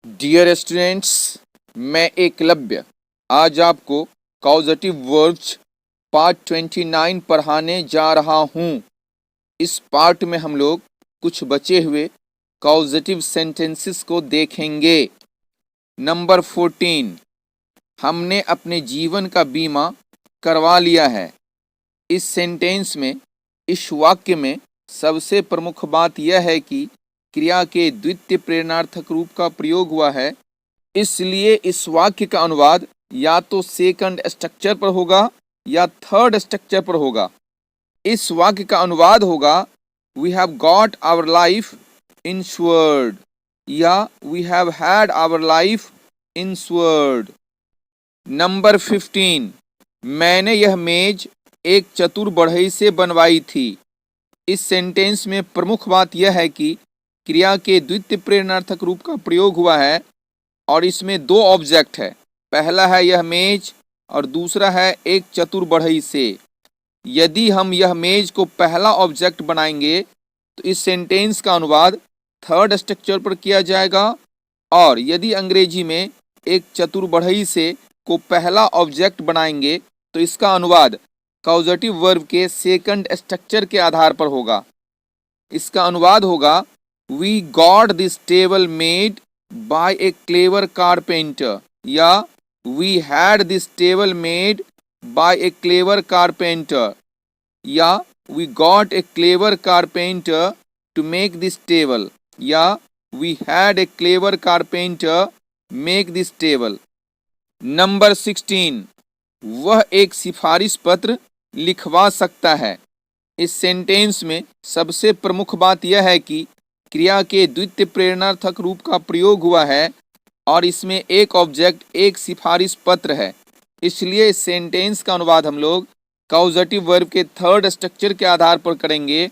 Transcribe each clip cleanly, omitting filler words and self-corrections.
Dear students, मैं एकलव्य आज आपको कॉजेटिव वर्ब्स पार्ट 29 पढ़ाने जा रहा हूँ। इस पार्ट में हम लोग कुछ बचे हुए कॉजेटिव सेंटेंसेस को देखेंगे। नंबर 14, हमने अपने जीवन का बीमा करवा लिया है। इस सेंटेंस में, इस वाक्य में सबसे प्रमुख बात यह है कि क्रिया के द्वितीय प्रेरणार्थक रूप का प्रयोग हुआ है, इसलिए इस वाक्य का अनुवाद या तो सेकंड स्ट्रक्चर पर होगा या थर्ड स्ट्रक्चर पर होगा। इस वाक्य का अनुवाद होगा we have got our life insured या we have had our life insured. Number 15, मैंने यह मेज एक चतुर बढ़ई से बनवाई थी। इस सेंटेंस में प्रमुख बात यह है कि क्रिया के द्वितीय प्रेरणार्थक रूप का प्रयोग हुआ है और इसमें दो ऑब्जेक्ट है। पहला है यह मेज और दूसरा है एक चतुर बढ़ई से। यदि हम यह मेज को पहला ऑब्जेक्ट बनाएंगे तो इस सेंटेंस का अनुवाद थर्ड स्ट्रक्चर पर किया जाएगा, और यदि अंग्रेजी में एक चतुर बढ़ई से को पहला ऑब्जेक्ट बनाएंगे तो इसका अनुवाद कॉजेटिव वर्ब के सेकंड स्ट्रक्चर के आधार पर होगा। इसका अनुवाद होगा we got this table made by a clever carpenter या we had this table made by a clever carpenter या we got a clever carpenter to make this table या we had a clever carpenter make this table. Number 16, वह एक सिफारिश पत्र लिखवा सकता है। इस सेंटेंस में सबसे प्रमुख बात यह है कि क्रिया के द्वितीय प्रेरणार्थक रूप का प्रयोग हुआ है और इसमें एक ऑब्जेक्ट एक सिफारिश पत्र है, इसलिए इस सेंटेंस का अनुवाद हम लोग कॉजेटिव वर्ब के थर्ड स्ट्रक्चर के आधार पर करेंगे।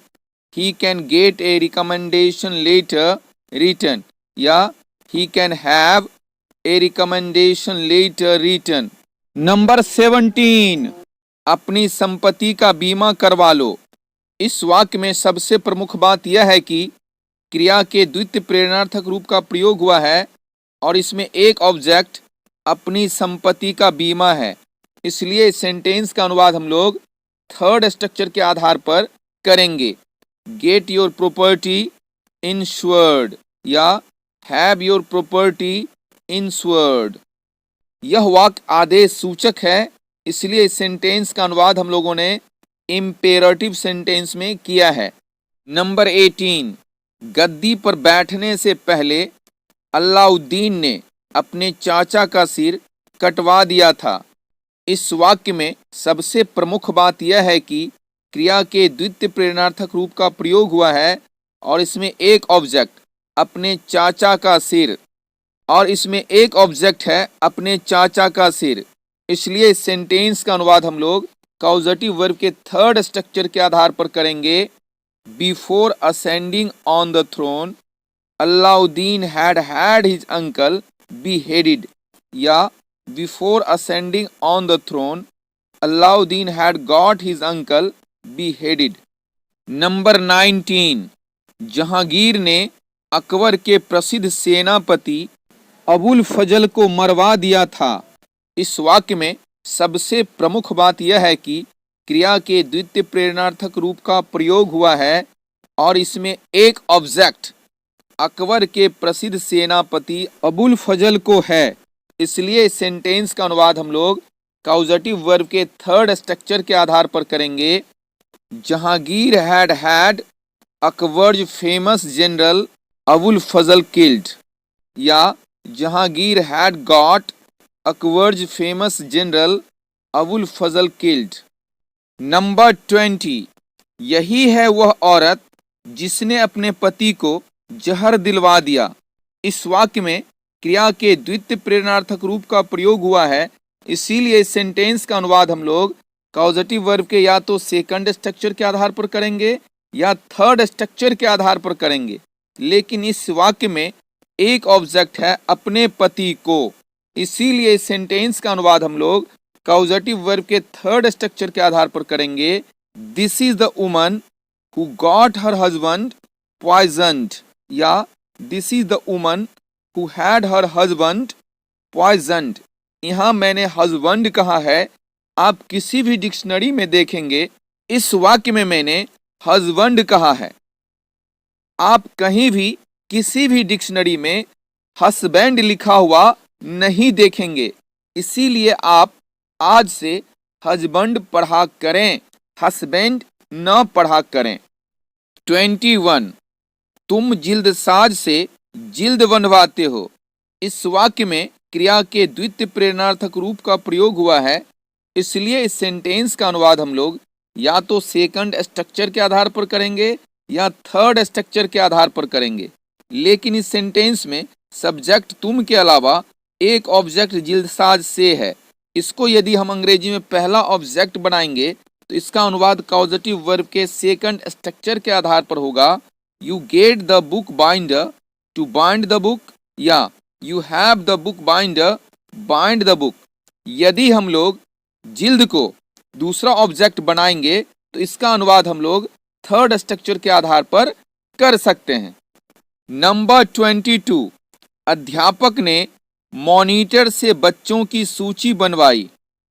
He can get a recommendation letter written या he can have a recommendation letter written. Number 17, अपनी संपत्ति का बीमा करवा लो। इस वाक्य में सबसे प्रमुख बात यह है कि क्रिया के द्वितीय प्रेरणार्थक रूप का प्रयोग हुआ है और इसमें एक ऑब्जेक्ट अपनी संपत्ति का बीमा है, इसलिए इस सेंटेंस का अनुवाद हम लोग थर्ड स्ट्रक्चर के आधार पर करेंगे। गेट योर प्रॉपर्टी इंश्योर्ड या हैव योर प्रॉपर्टी इंश्योर्ड। यह वाक्य आदेश सूचक है, इसलिए इस सेंटेंस का अनुवाद हम लोगों ने इम्पेरेटिव सेंटेंस में किया है। नंबर 18, गद्दी पर बैठने से पहले अलाउद्दीन ने अपने चाचा का सिर कटवा दिया था। इस वाक्य में सबसे प्रमुख बात यह है कि क्रिया के द्वितीय प्रेरणार्थक रूप का प्रयोग हुआ है और इसमें एक ऑब्जेक्ट अपने चाचा का सिर और इसमें एक ऑब्जेक्ट है अपने चाचा का सिर, इसलिए इस सेंटेंस का अनुवाद हम लोग कॉजेटिव वर्ब के थर्ड स्ट्रक्चर के आधार पर करेंगे। Before ascending on the throne Alauddin had had his uncle beheaded या before ascending on the throne Alauddin had got his uncle beheaded। Number 19, Jahangir ने अकबर के प्रसिद्ध सेनापति अबुल फजल को मरवा दिया था। इस वाक्य में सबसे प्रमुख बात यह है कि क्रिया के द्वितीय प्रेरणार्थक रूप का प्रयोग हुआ है और इसमें एक ऑब्जेक्ट अकबर के प्रसिद्ध सेनापति अबुल फजल को है, इसलिए इस सेंटेंस का अनुवाद हम लोग कॉजेटिव वर्ब के थर्ड स्ट्रक्चर के आधार पर करेंगे। Jahangir had had Akbar's famous general Abul Fazal killed या Jahangir had got Akbar's famous general Abul Fazal killed. Number 20, यही है वह औरत जिसने अपने पति को जहर दिलवा दिया। इस वाक्य में क्रिया के द्वितीय प्रेरणार्थक रूप का प्रयोग हुआ है, इसीलिए इस सेंटेंस का अनुवाद हम लोग कॉजेटिव वर्ब के या तो सेकंड स्ट्रक्चर के आधार पर करेंगे या थर्ड स्ट्रक्चर के आधार पर करेंगे, लेकिन इस वाक्य में एक ऑब्जेक्ट है अपने पति को, इसीलिए इस सेंटेंस का अनुवाद हम लोग कॉजेटिव वर्ब के थर्ड स्ट्रक्चर के आधार पर करेंगे। This is the woman who got her husband poisoned या this is the woman who had her husband poisoned। यहाँ मैंने husband कहा है। आप किसी भी डिक्शनरी में देखेंगे इस वाक्य में मैंने husband कहा है। आप कहीं भी किसी भी डिक्शनरी में हस्बैंड लिखा हुआ नहीं देखेंगे, इसीलिए आप आज से हस्बैंड पढ़ा करें, हस्बैंड न पढ़ा करें। 21 तुम जिल्दसाज से जिल्द बनवाते हो। इस वाक्य में क्रिया के द्वितीय प्रेरणार्थक रूप का प्रयोग हुआ है, इसलिए इस सेंटेंस का अनुवाद हम लोग या तो सेकंड स्ट्रक्चर के आधार पर करेंगे या थर्ड स्ट्रक्चर के आधार पर करेंगे। लेकिन इस सेंटेंस में सब्जेक्ट तुम के अलावा एक ऑब्जेक्ट जिल्दसाज से है। इसको यदि हम अंग्रेजी में पहला ऑब्जेक्ट बनाएंगे तो इसका अनुवाद कॉजेटिव वर्ब के सेकंड स्ट्रक्चर के आधार पर होगा। You get the book binder to bind the book, या you have the book binder bind the book. यदि हम लोग जिल्द को दूसरा ऑब्जेक्ट बनाएंगे तो इसका अनुवाद हम लोग थर्ड स्ट्रक्चर के आधार पर कर सकते हैं। नंबर 22 अध्यापक ने मॉनिटर से बच्चों की सूची बनवाई।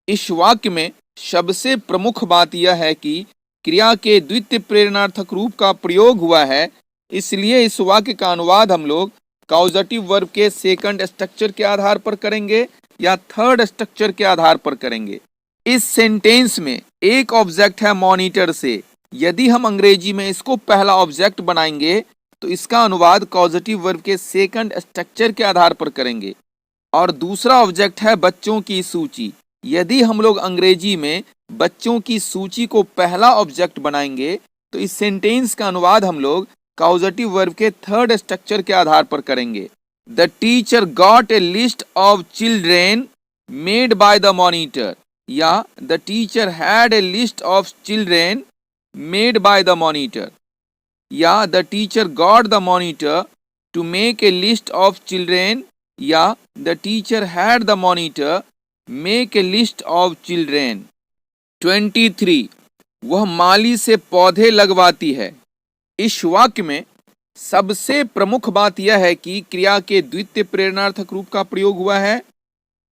इस वाक्य में सबसे प्रमुख बात यह है कि क्रिया के द्वितीय प्रेरणार्थक रूप का प्रयोग हुआ है, इसलिए इस वाक्य का अनुवाद हम लोग कॉजेटिव वर्ब के सेकंड स्ट्रक्चर के आधार पर करेंगे या थर्ड स्ट्रक्चर के आधार पर करेंगे। इस सेंटेंस में एक ऑब्जेक्ट है मॉनिटर से। यदि हम अंग्रेजी में इसको पहला ऑब्जेक्ट बनाएंगे तो इसका अनुवाद कॉजेटिव वर्ब के सेकंड स्ट्रक्चर के आधार पर करेंगे। और दूसरा ऑब्जेक्ट है बच्चों की सूची। यदि हम लोग अंग्रेजी में बच्चों की सूची को पहला ऑब्जेक्ट बनाएंगे तो इस सेंटेंस का अनुवाद हम लोग कॉजेटिव वर्ब के थर्ड स्ट्रक्चर के आधार पर करेंगे। The teacher got a list of children made by the monitor, या the teacher had a list of children made by the monitor, या the teacher got the monitor to make a list of children, या the teacher had the monitor make a list of children. 23 वह माली से पौधे लगवाती है। इस वाक्य में सबसे प्रमुख बात यह है कि क्रिया के द्वितीय प्रेरणार्थक रूप का प्रयोग हुआ है,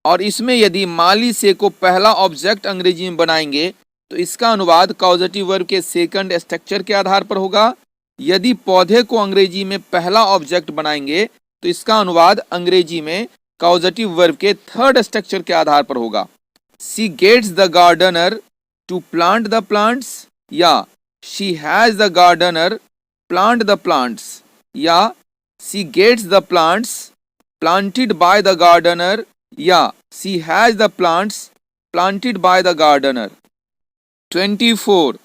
और इसमें यदि माली से को पहला ऑब्जेक्ट अंग्रेजी में बनाएंगे तो इसका अनुवाद कॉजेटिव वर्ब के सेकंड स्ट्रक्चर के आधार पर होगा। यदि पौधे को अंग्रेजी में पहला ऑब्जेक्ट बनाएंगे तो इसका अनुवाद अंग्रेजी में कॉजेटिव वर्ब के थर्ड स्ट्रक्चर के आधार पर होगा। She gets the gardener to plant the plants, या she has the gardener plant the plants, या she gets the plants planted by the gardener, या she has the plants planted by the gardener. 24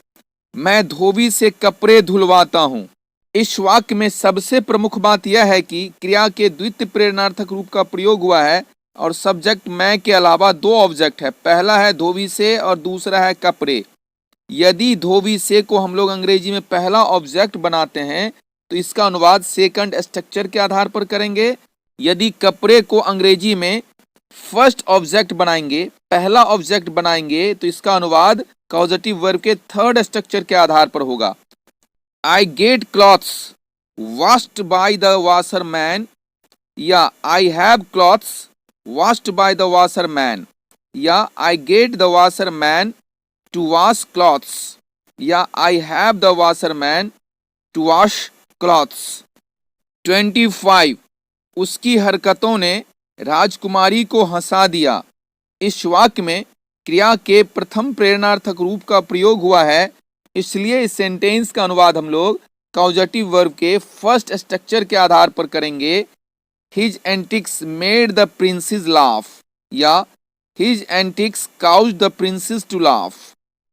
मैं धोबी से कपड़े धुलवाता हूँ। इस वाक्य में सबसे प्रमुख बात यह है कि क्रिया के द्वितीय प्रेरणार्थक रूप का प्रयोग हुआ है और सब्जेक्ट मैं के अलावा दो ऑब्जेक्ट है, पहला है धोबी से और दूसरा है कपड़े। यदि धोबी से को हम लोग अंग्रेजी में पहला ऑब्जेक्ट बनाते हैं तो इसका अनुवाद सेकंड स्ट्रक्चर के आधार पर करेंगे। यदि कपड़े को अंग्रेजी में फर्स्ट ऑब्जेक्ट बनाएंगे, पहला ऑब्जेक्ट बनाएंगे तो इसका अनुवाद कॉजेटिव वर्ब के थर्ड स्ट्रक्चर के आधार पर होगा। I get clothes washed by the washerman, या I have clothes washed by the washerman, या I get the washerman to wash clothes, या I have the washerman to wash clothes। 25 उसकी हरकतों ने राजकुमारी को हंसा दिया। इस वाक्य में क्रिया के प्रथम प्रेरणार्थक रूप का प्रयोग हुआ है, इसलिए इस सेंटेंस का अनुवाद हम लोग कॉजेटिव वर्ब के फर्स्ट स्ट्रक्चर के आधार पर करेंगे। His antics made the princess laugh, या his antics caused the princess to laugh.